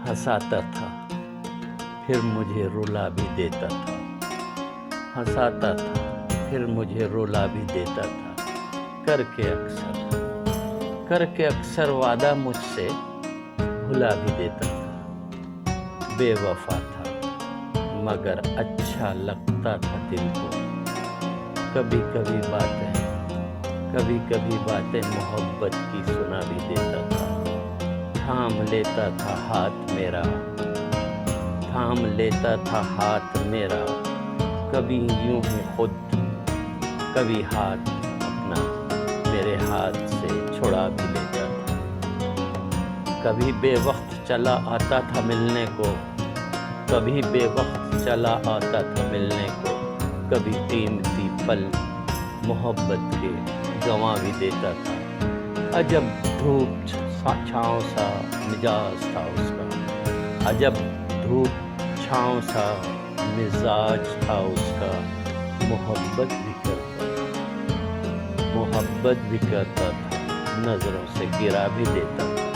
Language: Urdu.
ہنساتا تھا پھر مجھے رلا بھی دیتا تھا، ہنساتا تھا پھر مجھے رلا بھی دیتا تھا، کر کے اکثر وعدہ مجھ سے بھلا بھی دیتا تھا، بے وفا تھا مگر اچھا لگتا تھا دل کو، کبھی کبھی باتیں محبت کی سنا بھی دیتا تھا، تھام لیتا تھا ہاتھ میرا، کبھی یوں ہی خود، کبھی ہاتھ اپنا میرے ہاتھ سے چھڑا بھی لیتا تھا، کبھی بے وقت چلا آتا تھا ملنے کو، کبھی قیمتی پل محبت کے گنوا بھی دیتا تھا، عجب دھوپ چھاؤں سا مزاج تھا اس کا، عجب دھوپ چھاؤں سا مزاج تھا اس کا، محبت بھی کرتا تھا، نظروں سے گرا بھی دیتا تھا،